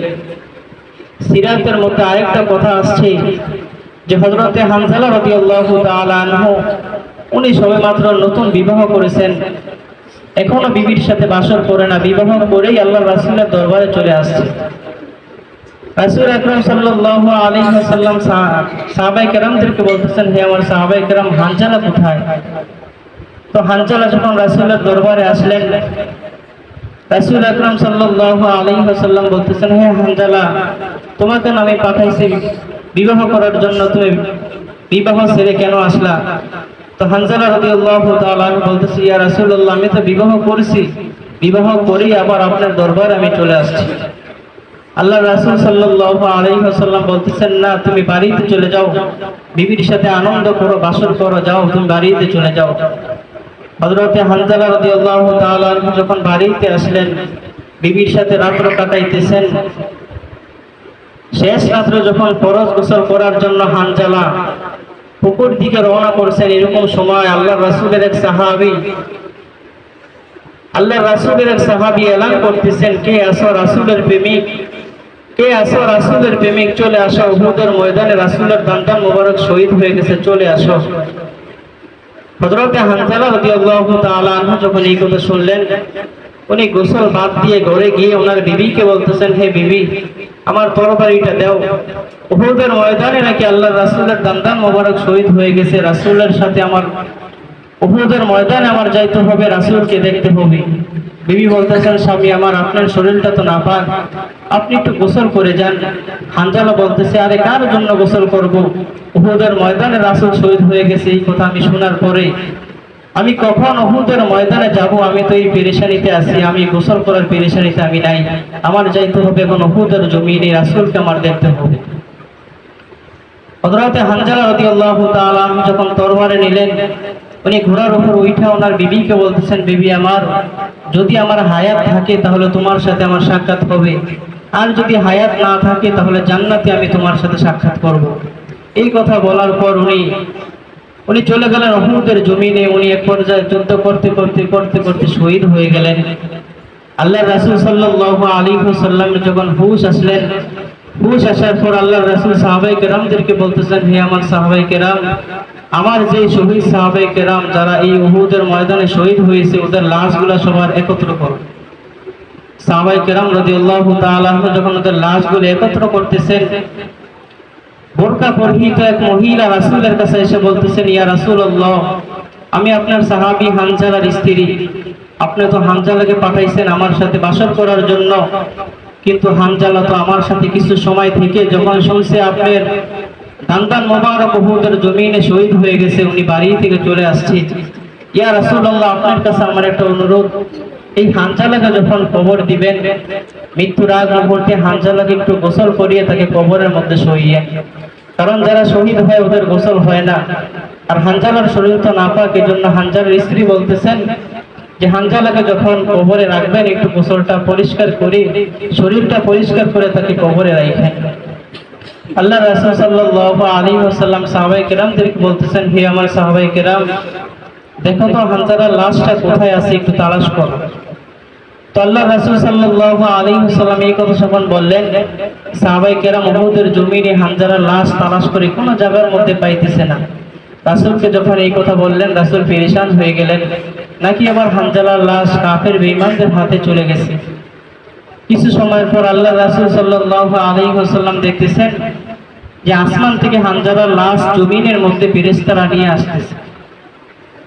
সিরাতের মধ্যে আরেকটা কথা আসছে যে হযরতে হানজালা রাদিয়াল্লাহু তাআলা আনহু উনি সবেমাত্র নতুন বিবাহ করেছেন, এখনো বিবির সাথে বাসর করে না, বিবাহ করেই আল্লাহর রাসূলের দরবারে চলে আসছে। রাসূল আকরাম সাল্লাল্লাহু আলাইহি ওয়াসাল্লাম সাহাবায়ে কেরামদেরকে বলতেছেন, হে আমার সাহাবায়ে কেরাম, হানজালা কোথায়? তো হানজালা যখন রাসূলের দরবারে আসলেন, রাসূল আকরাম সাল্লাল্লাহু আলাইহি ওয়াসাল্লাম বলতেছেন, হে হানজালা, তোমাকে আমি পাঠাইছি বিবাহ করার জন্য, তুমি বিবাহ ছেড়ে কেন আসলা? তো হানজালা রাদিয়াল্লাহু তাআলা বলতেছে, ইয়া রাসূলুল্লাহ, আমি তো বিবাহ করেছি, বিবাহ করেই আবার আপনার দরবারে আমি চলে আসছি। আল্লাহ রাসূল সাল্লাল্লাহু আলাইহি ওয়াসাল্লাম বলতেছেন, না, তুমি বাড়িতে চলে যাও, বিবির সাথে আনন্দ করো, বাসর করো, যাও, তুমি বাড়িতে চলে যাও। হযরতে হানজালা রাদিয়াল্লাহু তাআলা যখন বাড়িতে আসলেন, বিবির সাথে রাত্র কাটাইতেছেন। শেষ রাত্রে যখন ফরজ গোসল করার জন্য হানজালা পুকুর দিকে রওনা করছেন, এরকম সময় আল্লাহর রাসূলের এক সাহাবী এলান করতেছেন, কে আসো রাসূলের প্রেমিক, কে আসো রাসূলের প্রেমিক, চলে আসো, উহুদের ময়দানে রাসূলের দান্দান মোবারক শহীদ হয়ে গেছে, চলে আসো। হযরতে হানজালা রাদিয়াল্লাহু তাআলা আনহু যখন এই কথা শুনলেন, উনি গোসল বাদ দিয়ে ঘরে গিয়ে ওনার বিবিকে বলতেছেন, হে বিবি, আমার তরবারিটা দাও, উহুদের ময়দানে নাকি আল্লাহর রাসূলের দান্দান মোবারক শহীদ হয়ে গেছে, রাসূলের সাথে আমার উহুদের ময়দানে আমার যাইতে হবে, রাসূলকে দেখতে হবে। বিবি বলতেছেন, স্বামী আমার, আপনার শরীরটা তো নাপাক, আপনি একটু গোসল করে যান। হানজালা বলতেছে, আরে কার জন্য গোসল করব? উহুদের ময়দানে রাসূল শহীদ হয়ে গেছে, এই কথা আমি শোনার পরে আমি কখন উহুদের ময়দানে যাব? আমি তো এই পেরেশানিতে আছি, আমি গোসল করার পেরেশানিতে আমি নাই, আমার যাইতে হবে এখন উহুদের জমিনে, রাসূলকে আমার দেখতে হবে। হযরতে হানজালা রাদিয়াল্লাহু তাআলা আনহু যখন তরবারে নিলেন, উনি ঘোড়ার উপর উঠে ওনার বিবিকে বলতেছেন, বিবি আমার, যদি আমার হায়াত থাকে তাহলে তোমার সাথে আমার সাক্ষাৎ হবে, আর যদি হায়াত না থাকে তাহলে জান্নাতে আমি তোমার সাথে সাক্ষাৎ করব। এই কথা বলার পর উনি চলে গেলেন উহুদের জমিনে। উনি এক পর্যায়ে যুদ্ধ করতে করতে করতে করতে শহীদ হয়ে গেলেন। আল্লাহর রাসূল সাল্লাল্লাহু আলাইহি ওয়াসাল্লামের যখন হুঁশ আসলেন, হুঁশ আসার পর আল্লাহর রাসূল সাহাবায়ে কেরামদেরকে বলতেছেন, হে আমার সাহাবায়ে কেরাম, আমার যে শহীদ সাহাবায়ে কেরাম যারা এই উহুদের ময়দানে শহীদ হয়েছে, ওদের লাশগুলো সবার একত্র করো। সাহাবায়ে কেরাম রাদিয়াল্লাহু তাআলা আনহু যখন ওদের লাশগুলো একত্র করতেছেন, বোরকা পরিহিত এক মহিলা রাসূলের কাছে এসে বলতেছেন, ইয়া রাসূলুল্লাহ, আমি আপনার সাহাবী হানজালার স্ত্রী। আপনি তো হানজালাকে পাঠাইছেন আমার সাথে বাসর করার জন্য, কিন্তু হানজালা তো আমার সাথে কিছু সময় থেকে যখন শুনছে আপনার দান্দান মোবারক উহুদের জমিনে শহীদ হয়ে গেছে, উনি বাড়ি থেকে চলে আসছে। ইয়া রাসূলুল্লাহ, আপনার কাছে আমার একটা অনুরোধ, এই হানজালাকে যখন কবর দিবেন, মৃত্যুর আগ মুহূর্তে হানজালাকে একটু গোসল করিয়ে তাকে কবরের মধ্যে শোইয়ে, কারণ যারা শহীদ হয় ওদের গোসল হয় না। আর হানজালার শরীর তো নাপাক, এই জন্য হানজালার স্ত্রী বলতেছেন যে হানজালাকে যখন কবরে রাখবেন একটু গোসলটা পরিষ্কার করে, শরীরটা পরিষ্কার করে তাকে কবরে রাখেন। আল্লাহ রাসূল সাল্লাল্লাহু আলাইহি ওয়াসাল্লাম সাহাবায়ে কেরামদেরকে বলতেছেন, হে আমার সাহাবায়ে কেরাম, দেখো তো হানজালার লাশটা কোথায় আছে, একটু তালাশ করো। তো আল্লাহ রাসূল সাল্লাল্লাহু আলাইহি ওয়াসাল্লাম এই কথা যখন বললেন, সাহাবায়ে কেরাম উহুদের জমিনে হানজালার লাশ তালাশ করে কোনো জায়গার মধ্যে পাইতেছে না। রাসূলকে যখন এই কথা বললেন, রাসূল পেরেশান হয়ে গেলেন, নাকি আবার হানজালার লাশ কাফের বেঈমানদের হাতে চলে গেছে। কিছু সময় পর আল্লাহ রাসূল সাল্লাল্লাহু আলাইহি ওয়াসাল্লাম দেখতেছেন যে আসমান থেকে হানজালার লাশ জমিনের মধ্যে ফেরেশতারা নিয়ে আসতেছে।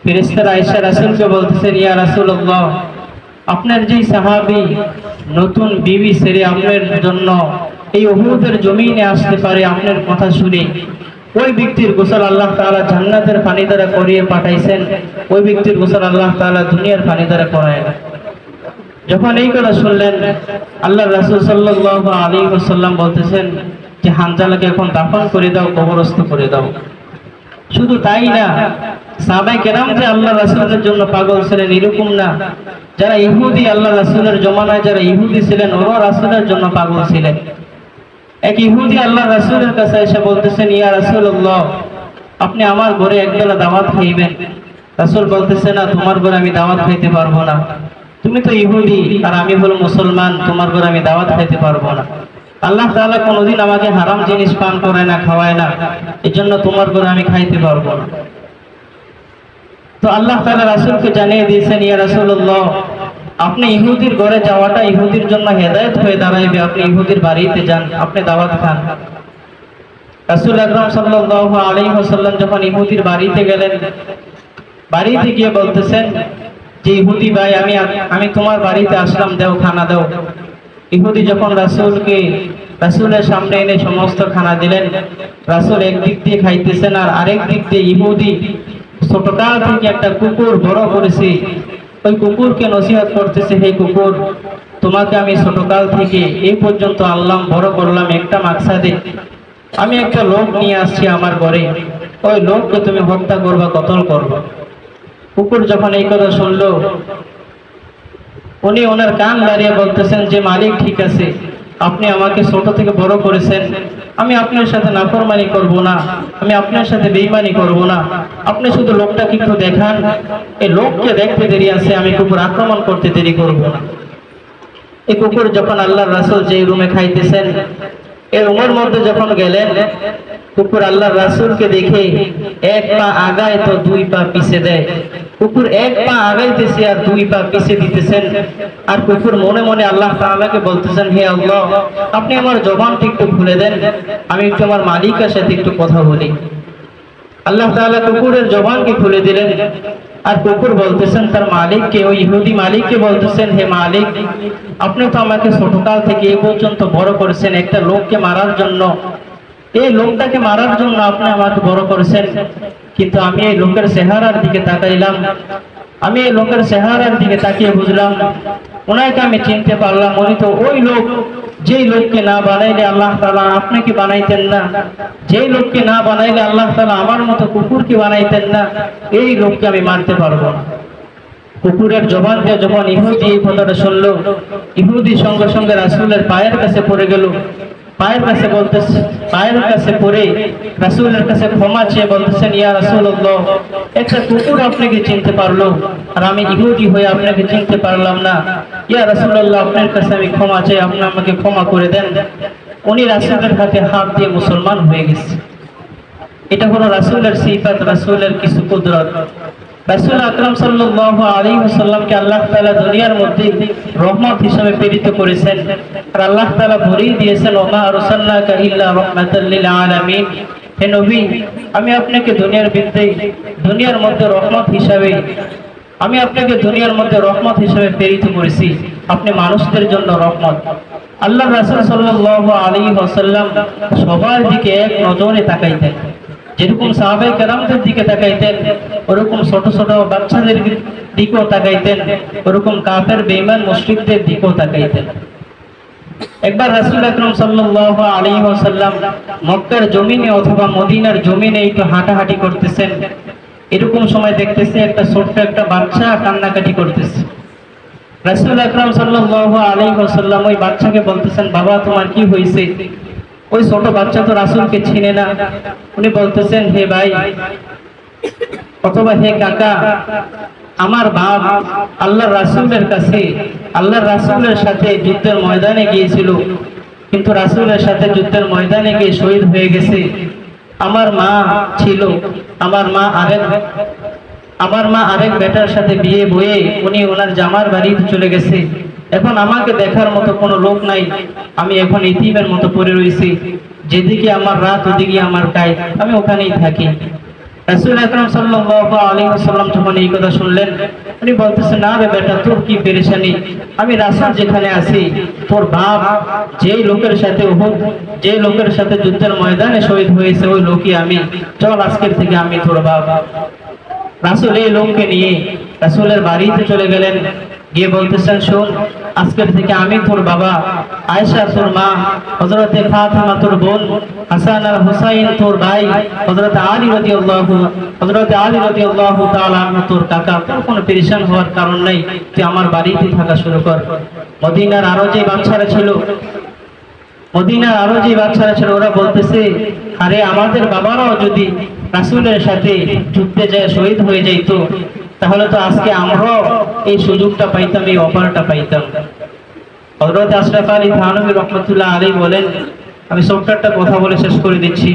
ফেরেশতারা আয়েশা রাসূলকে বলতেছেন, ইয়া রাসূলুল্লাহ, আপনার যে সাহাবী নতুন বিবি ছেড়ে আপনার জন্য এই উহুদের জমিনে আসতে পারে আপনার কথা শুনে, ওই ব্যক্তির গোসল আল্লাহ তাআলা জান্নাতের পানি দ্বারা করিয়ে পাঠাইছেন, ওই ব্যক্তির গোসল আল্লাহ তাআলা দুনিয়ার পানি দ্বারা করায় না। যখন এই কথা শুনলেন, আল্লাহ রাসূল সাল্লাল্লাহু আলাইহি ওয়াসাল্লাম বলতেছেন যে হানজালাকে এখন দাফন করে দাও, কবরস্থ করে দাও। শুধু তাই না, সাহাবায়ে কেরাম যে আল্লাহ রাসূলের জন্য পাগল ছিলেন এরকম না, যারা ইহুদি আল্লাহ রাসূলের জমানায় যারা ইহুদি ছিলেন ওরা রাসূলের জন্য পাগল ছিলেন। এক ইহুদি আল্লাহ রাসূলের কাছে এসে বলতেছেন, ইয়া রাসূলুল্লাহ, আপনি আমার ঘরে একবেলা দাওয়াত খাইবেন। রাসূল বলতেছেন, না, তোমার ঘরে আমি দাওয়াত খাইতে পারবো না, তুমি তো ইহুদি আর আমি হলো মুসলমান, তোমার ঘরে আমি দাওয়াত খাইতে পারবো না। আল্লাহ তাআলা কোনোদিন আমাকে হারাম জিনিস পান করায় না, খাওয়ায় না, এজন্য তোমার ঘরে আমি খাইতে পারবো না। তো আল্লাহ তাআলা রাসূলকে জানিয়ে দিয়েছেন, ইয়া রাসূলুল্লাহ, আপনি ইহুদির ঘরে যাওয়াটা ইহুদির জন্য হেদায়েত হয়ে দাঁড়াইবে, আপনি ইহুদির বাড়িতে যান, আপনি দাওয়াত খান। রাসূল আকরাম সাল্লাল্লাহু আলাইহি ওয়াসাল্লাম যখন ইহুদির বাড়িতে গেলেন, বাড়িতে গিয়ে বলতেছেন যে ইহুদি ভাই, আমি তোমার বাড়িতে আসলাম, দাও খানা দাও। ইহুদি যখন রাসূলের সামনে এনে সমস্ত খানা দিলেন, রাসূল একদিক দিয়ে খাইতেছেন আর আরেক দিক দিয়ে ইহুদি ছোটকাল থেকে একটা কুকুর বড় করেছে, ওই কুকুরকে নসিহত করতেছে, হে কুকুর, তোমাকে আমি ছোটকাল থেকে এই পর্যন্ত আনলাম, বড় করলাম একটা মাকসাদে, আমি একটা লোক নিয়ে আসছি আমার ঘরে, ওই লোককে তুমি হত্যা করবা, কতল করবা। কুকুর যখন এই কথা শুনলো, উনি ওনার কান দাঁড়িয়ে বলতেছেন যে মালিক, ঠিক আছে, আপনি আমাকে ছোট থেকে বড় করেছেন, আমি আপনার সাথে নাফরমানি করব না, আমি আপনার সাথে বেঈমানি করব না, আপনি শুধু লোকটাকে একটু দেখান, এই লোককে দেখতে দেরি আছে, আমি কুকুর আক্রমণ করতে দেরি করব না। এই কুকুর যখন আল্লাহর রাসূল যে রুমে খাইতেছেন, এই রুমের মধ্যে যখন গেলেন, কুকুর আল্লাহর রাসূলকে দেখে এক পা আগায় তো দুই পা পিছে দেয়। কুকুর এক পা আগাইতেছে আর দুই পা পিছে দিতেছেন, আর কুকুর মনে মনে আল্লাহ তাআলাকে বলতেছেন, হে আল্লাহ, আপনি আমার জবানটা একটু খুলে দেন, আমি একটু আমার মালিকের সাথে একটু কথা বলি। আল্লাহ তাআলা কুকুরের জবানকে খুলে দিলেন, আর কুকুর বলতেছেন তার মালিককে, ওই ইহুদি মালিককে বলতেছেন, হে মালিক, আপনি তো আমাকে ছোটকাল থেকে এ পর্যন্ত বড় করেছেন একটা লোককে মারার জন্য, এই লোকটাকে মারার জন্য আপনি আমাকে বড় করেছেন, কিন্তু আমি এই লোকের চেহারার দিকে তাকাইলাম, আমি এই লোকের চেহারার দিকে তাকিয়ে বুঝলাম, ওনাকে আমি চিনতে পারলাম, উনি তো ওই লোক যেই লোককে না বানাইলে আল্লাহ তাআলা আপনাকে বানাইতেন না, যেই লোককে না বানাইলে আল্লাহ তাআলা আমার মতো কুকুরকে বানাইতেন না, এই লোককে আমি মানতে পারবো না। কুকুরের জবান দিয়ে যখন ইহুদি এই কথাটা শুনলো, ইহুদি সঙ্গে সঙ্গে রাসূলের পায়ের কাছে পড়ে গেল। পায়ের কাছে পড়ে রাসূলের কাছে ক্ষমা চেয়ে বলতেছেন, ইয়া রাসূলুল্লাহ, একটা কুকুর আপনাকে চিনতে পারলো আর আমি ইহুদি হয়ে আপনাকে চিনতে পারলাম না। ইয়া রাসূলুল্লাহ, আপনার কাছে আমি ক্ষমা চাই, আপনি আমাকে ক্ষমা করে দেন। উনি রাসূলের হাতে হাত দিয়ে মুসলমান হয়ে গেছে। এটা হলো রাসূলের সিফাত, রাসূলের কিছু কুদরত। রাসূল আকরাম সাল্লাল্লাহু আলাইহি ওয়াসাল্লামকে আল্লাহ তাআলা দুনিয়ার মধ্যে রহমত হিসেবে প্রেরিত করেছেন। আর আল্লাহ তাআলা বলেই দিয়েছেন, ওমা আরসালনাকা ইল্লা রাহমাতাল লিল আলামিন। হে নবী, আমি আপনাকে দুনিয়ার মধ্যে রহমত হিসেবে প্রেরিত করেছি। আপনি মানুষদের জন্য রহমত। আল্লাহ রাসূল সাল্লাল্লাহু আলাইহি ওয়াসাল্লাম সবার দিকে এক নজরে তাকাইতেন। যেরকম সাহাবায়ে কেরামদের দিকে তাকাইতেন, ওরকম ছোট ছোট বাচ্চাদের দিকেও তাকাইতেন, ওরকম কাফের বেঈমান মুশরিকদের দিকেও তাকাইতেন। একবার রাসূল আকরাম সাল্লাল্লাহু আলাইহি ওয়াসাল্লাম মক্কার জমিনে অথবা মদিনার জমিনে একটু হাঁটাহাঁটি করতেছেন। এরকম সময় দেখতেছে একটা ছোট্ট একটা বাচ্চা কান্নাকাটি করতেছে। রাসূল আকরাম সাল্লাল্লাহু আলাইহি ওয়াসাল্লাম ওই বাচ্চাকে বলতেছেন, বাবা তোমার কি হয়েছে? ওই ছোট বাচ্চা তো রাসূলকে চিনে না। উনি বলতেছেন, হে ভাই অথবা হে কাকা, আমার বাপ আল্লাহর রাসূলের সাথে যুদ্ধের ময়দানে গিয়েছিল, কিন্তু রাসূলের সাথে যুদ্ধের ময়দানে গিয়ে শহীদ হয়ে গেছে। আমার মা আরেক বেটার সাথে বিয়ে বয়ে উনি ওনার জামার বাড়িতে চলে গেছে। এখন আমাকে দেখার মতো কোনো লোক নাই। আমি এখন ইতিমের মতো পড়ে রয়েছি। যেদিকে আমার রাত ওদিকে আমার কায়, আমি ওখানেই থাকি। রাসূল আকরাম সাল্লাল্লাহু আলাইহি ওয়াসাল্লাম যখন এই কথা শুনলেন, উনি বলতেছেন, না রে বেটা, তোর কি পেরেশানি? আমি রাসূল যেখানে আছি, তোর বাপ যেই লোকের সাথে যুদ্ধের ময়দানে শহীদ হয়েছে, ওই লোকই আমি। চল আজকের থেকে আমি তোর বাপ। রাসূল এই লোককে নিয়ে রাসূলের বাড়িতে চলে গেলেন। গিয়ে বলতেছেন, শোন, আজকের থেকে আমি তোর বাবা, আয়েশা তোর মা, হযরতে ফাতিমা তোর বোন, হাসান আর হুসাইন তোর ভাই, হযরতে আলী রাদিয়াল্লাহু তাআলা আনহু তোর কাকা। তোর কোনো পেরেশান হওয়ার কারণ নাই, তুই আমার বাড়িতে থাকা শুরু কর। মদিনার আরো যে বাচ্চারা ছিল ওরা বলতেছে, আরে আমাদের বাবারাও যদি রাসূলের সাথে যুদ্ধে যায় শহীদ হয়ে যাইতো, তাহলে তো আজকে আমরাও এই সুযোগটা পাইতাম, এই অফারটা পাইতাম। হযরত আশরাফ আলী থানভী রাহমাতুল্লাহ আলাইহি বলেন, আমি ছোট্ট একটা কথা বলে শেষ করে দিচ্ছি।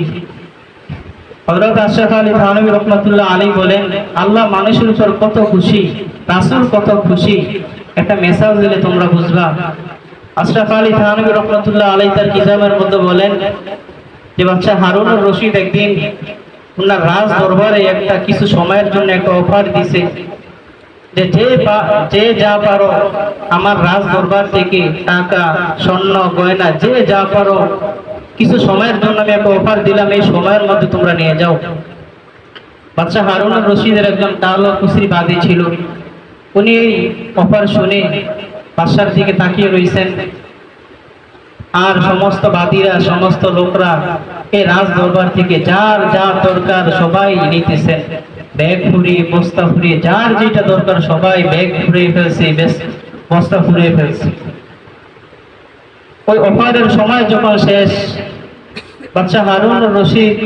হযরত আশরাফ আলী থানভী রাহমাতুল্লাহ আলাইহি বলেন, আল্লাহ মানুষের উপর কত খুশি, রাসূল কত খুশি, একটা মেসেজ দিলে তোমরা বুঝবা। আশরাফ আলী থানভী রাহমাতুল্লাহ আলাইহি তার কিতাবের মধ্যে বলেন যে বাদশা হারুনুর রশিদ একদিন ওনার রাজ দরবারে একটা কিছু সময়ের জন্য একটা অফার দিছে যে যে যা পারো আমার রাজ দরবার থেকে টাকা, স্বর্ণ, গয়না, যে যা পারো কিছু সময়ের জন্য আমি একটা অফার দিলাম, এই সময়ের মধ্যে তোমরা নিয়ে যাও। বাদশা হারুনুর রশিদের একজন কালো কুশরি বাদী ছিল। উনি এই অফার শুনে বাদশার দিকে তাকিয়ে রয়েছেন, আর সমস্ত বাদীরা, সমস্ত লোকরা এই রাজ দরবার থেকে যার যা দরকার সবাই নিতেছেন। ব্যাগ ফুরিয়ে, বস্তা ফুরিয়ে, যার যেটা দরকার সবাই ব্যাগ ফুরিয়ে ফেলছে, বস্তা ফুরিয়ে ফেলছে। ওই অফারের সময় যখন শেষ, বাদশা হারুনুর রশিদ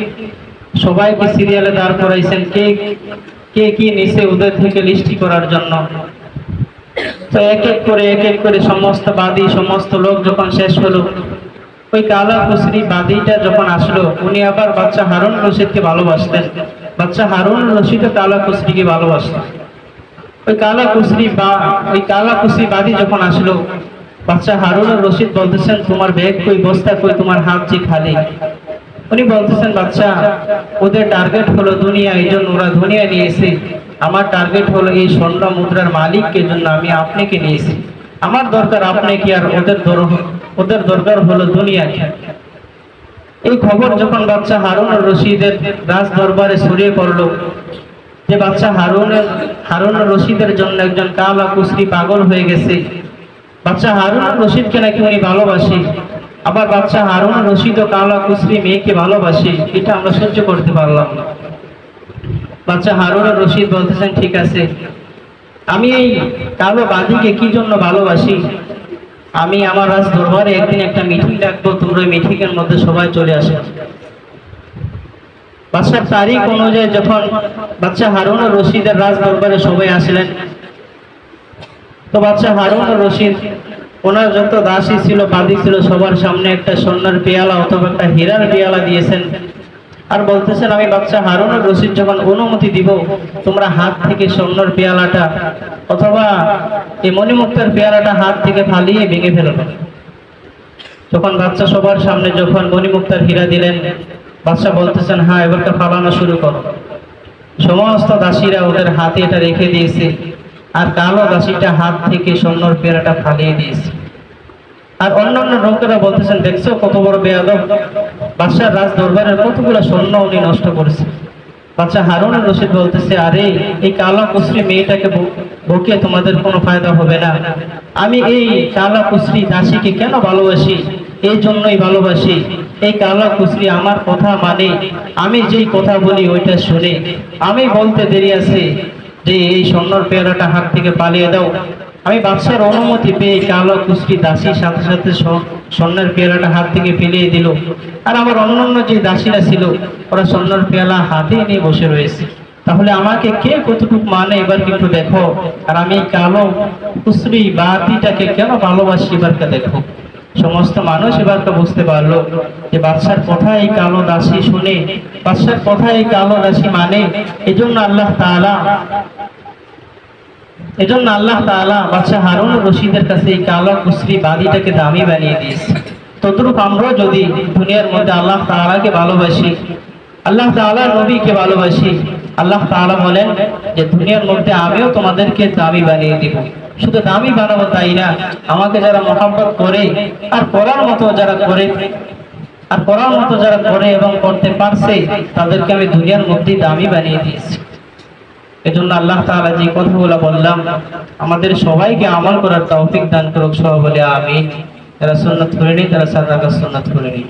সবাইকে সিরিয়ালে দাঁড় করাইছেন, কে কি নিছে ওদের থেকে লিস্টি করার জন্য। তো এক এক করে সমস্ত বাদী, সমস্ত লোক যখন শেষ হলো, ওই কালা কুশরি বাদীটা যখন আসলো, উনি আবার বাদশা হারুন রশিদকে ভালোবাসতেন। বাদশা হারুন রশিদ কালা কুশরিকে ভালোবাসতেন। ওই কালা কুশরি বাদী যখন আসলো, বাদশা হারুন রশিদ বলতেছেন, তোমার ব্যাগ কই, বস্তা কই, তোমার হাত যে খালি। উনি বলতেছেন, বাদশা ওদের টার্গেট হলো দুনিয়া, এই জন্য ওরা দুনিয়া নিয়েছে। আমার টার্গেট হলো এই স্বর্ণ মুদ্রার মালিককে জন্য আমি আপনাকে নিয়েছি। আমার দরকার আপনি কি, আর ওদের দরকার হলো দুনিয়াকে। এই খবর যখন বাদশা হারুনুর রশিদের রাজ দরবারে ছড়িয়ে পড়লো যে বাদশা হারুনুর রশিদের জন্য একজন কালা কুশরি পাগল হয়ে গেছে, বাদশা হারুনুর রশিদকে নাকি উনি ভালোবাসে, আবার বাচ্চা হারুন রশিদ ও কালা কুসরি মেয়েকে ভালোবাসে, এটা আমরা সহ্য করতে পারলাম না। বাচ্চা হারুন রশিদ বলতেছেন, ঠিক আছে, আমি এই কালো বাঁধিকে কি জন্য ভালোবাসি, আমি আমার রাজ দরবারে একদিন একটা মিটিং ডাকবো, তোমরা ওই মিটিং এর মধ্যে সবাই চলে আসে। বাদশার তারিখ অনুযায়ী যখন বাচ্চা হারুন রশিদের রাজ দরবারে সবাই আসলেন, তো বাচ্চা হারুন রশিদ ওনার যত দাসী ছিল, বাদী ছিল, সবার সামনে একটা স্বর্ণের পেয়ালা অথবা একটা হীরার পেয়ালা দিয়েছেন। আর বলতেছেন, আমি বাচ্চা হারুন রশিদ যখন অনুমতি দিব, তোমরা হাত থেকে স্বর্ণের পেয়ালাটা অথবা এই মণিমুক্তার পেয়ালাটা হাত থেকে ফালিয়ে ভেঙে ফেলবে। যখন বাচ্চা সবার সামনে যখন মণিমুক্তার হীরা দিলেন, বাচ্চা বলতেছেন, হ্যাঁ এবারটা ফালানো শুরু করো। সমস্ত দাসীরা ওদের হাতে এটা রেখে দিয়েছে, আর কালো দাসীটা হাত থেকে স্বর্ণের পেয়ালাটা ফালিয়ে দিয়েছে। আর অন্যান্য লোকেরা বলতেছেন, দেখছো কত বড় বেয়াদব, বাদশার রাজ দরবারের কতগুলো স্বর্ণ উনি নষ্ট করেছে। বাচ্চা হারুন রশিদ বলতেছে, আরে এই কালা কুসরি মেয়েটাকে বকে তোমাদের কোনো ফায়দা হবে না। আমি এই কালা কুসরি দাসীকে কেন ভালোবাসি, এই জন্যই ভালোবাসি, এই কালা কুসরি আমার কথা মানে, আমি যেই কথা বলি ওইটা শুনে। আমি বলতে দেরি আছে যে এই স্বর্ণের পেয়ালাটা হাত থেকে পালিয়ে দাও, আমি বাদশার অনুমতি পেয়ে কালো কুসরি দাসীর সাথে সাথে স্বর্ণের পেয়ালাটা হাত থেকে ফেলিয়ে দিল। আর আমার অন্যান্য যে দাসীরা ছিল, ওরা স্বর্ণের পেয়ালা হাতে নিয়ে বসে রয়েছে। তাহলে আমাকে কে কতটুকু মানে এবার কিন্তু দেখো। আর আমি কালো কুসরি বাতিটাকে কেন ভালোবাসি এবারকে দেখো। সমস্ত মানুষ এবারকে বুঝতে পারলো যে বাদশার কথা এই কালো দাসী শুনে, বাদশার কথা এই কালো দাসী মানে। এজন্য আল্লাহ তাআলা বাদশা হারুন রশিদের কাছে এই কালো কুসরি বাদিটাকে দামি বানিয়ে দিয়েছে। তদ্রূপ আমরা যদি দুনিয়ার মধ্যে আল্লাহ তাআলাকে ভালোবাসি, আল্লাহ তাআলার নবীকে ভালোবাসি, আল্লাহ তাআলা বলেন যে দুনিয়ার মধ্যে আমিও তোমাদেরকে দামি বানিয়ে দিব। শুধু দামি বানাবো তাই না, আমাকে যারা মহব্বত করে আর করার মতো যারা করে এবং করতে পারছে, তাদেরকে আমি দুনিয়ার মধ্যে দামি বানিয়ে দিয়েছি। এজন্য আল্লাহ তাআলা যে কথাগুলো বললাম, আমাদের সবাইকে আমল করার তৌফিক দান করুক। সবাই বলে আমিন। যারা সুন্নাত করে নি তারা সাদাকা সুন্নাত করে নি।